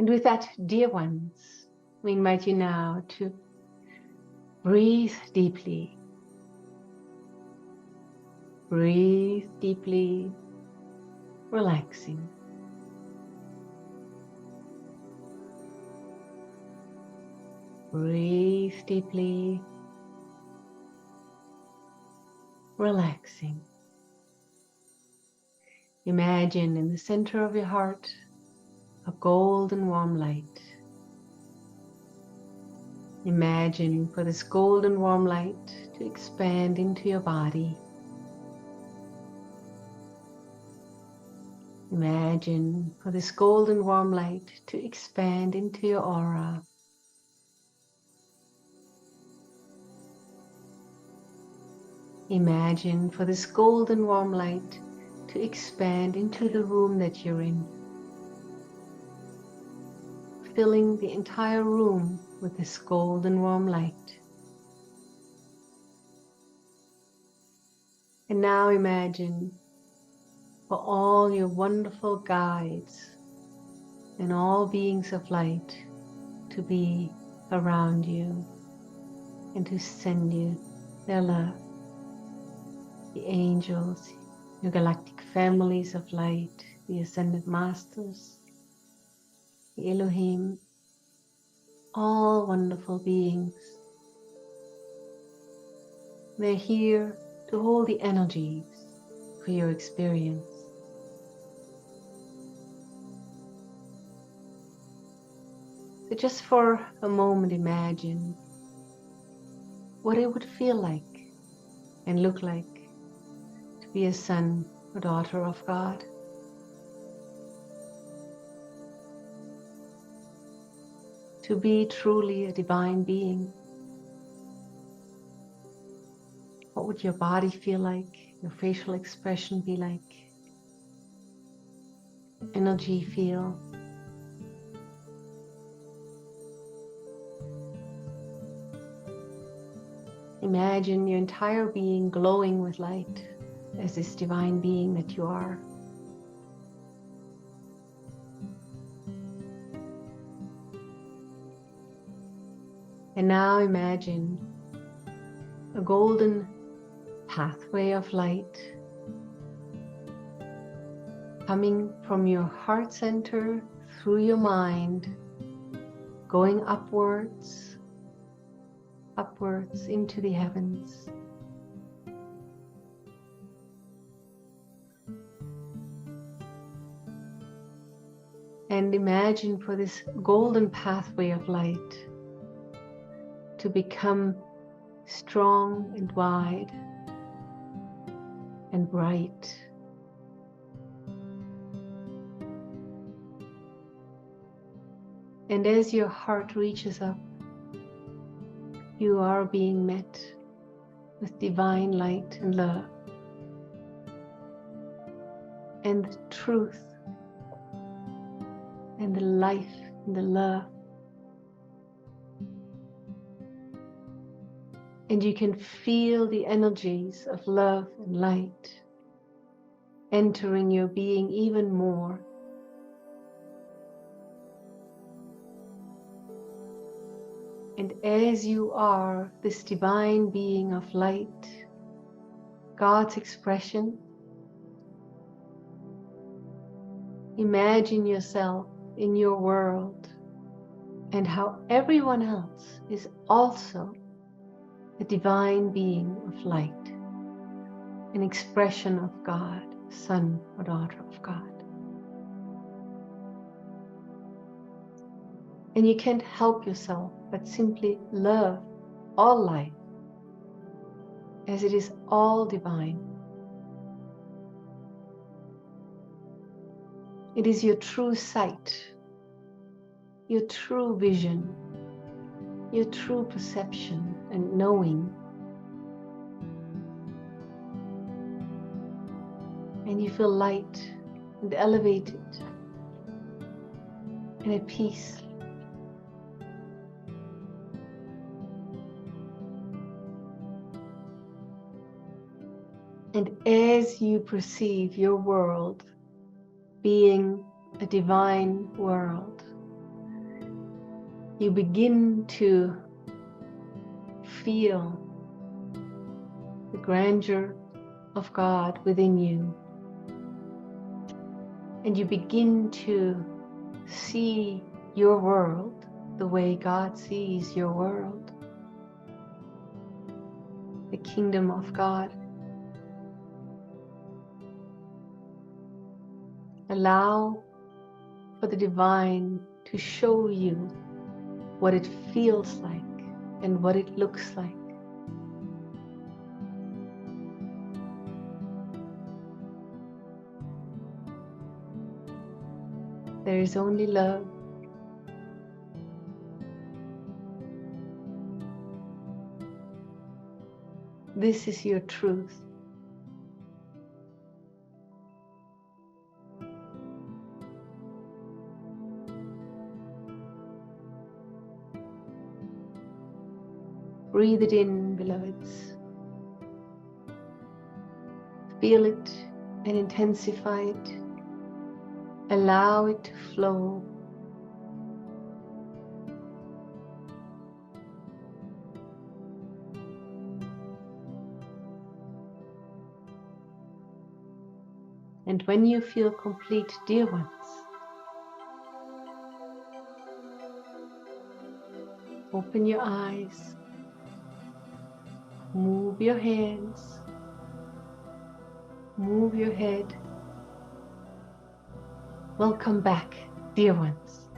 And with that, dear ones, we invite you now to breathe deeply. Breathe deeply, relaxing. Breathe deeply, relaxing. Imagine in the center of your heart a golden warm light. Imagine for this golden warm light to expand into your body. Imagine for this golden warm light to expand into your aura. Imagine for this golden warm light to expand into the room that you're in, filling the entire room with this golden warm light. And now imagine for all your wonderful guides and all beings of light to be around you and to send you their love. The angels, your galactic families of light, the ascended masters, the Elohim, all wonderful beings. They're here to hold the energies for your experience. So just for a moment imagine what it would feel like and look like to be a son or daughter of God. To be truly a divine being. What would your body feel like? Your facial expression be like? Energy feel? Imagine your entire being glowing with light as this divine being that you are. And now imagine a golden pathway of light coming from your heart center through your mind, going upwards into the heavens. And imagine for this golden pathway of light to become strong and wide and bright. And as your heart reaches up, you are being met with divine light and love and the truth and the life and the love. And you can feel the energies of love and light entering your being even more. And as you are this divine being of light, God's expression, imagine yourself in your world and how everyone else is also a divine being of light, an expression of God, son or daughter of God. And you can't help yourself but simply love all life as it is all divine. It is your true sight, your true vision, your true perception and knowing. And you feel light and elevated and at peace. And as you perceive your world being a divine world, you begin to feel the grandeur of God within you. And you begin to see your world the way God sees your world. The kingdom of God. Allow for the divine to show you what it feels like and what it looks like. There is only love. This is your truth. Breathe it in, beloveds. Feel it and intensify it. Allow it to flow. And when you feel complete, dear ones, open your eyes, move your hands, move your head. Welcome back, dear ones.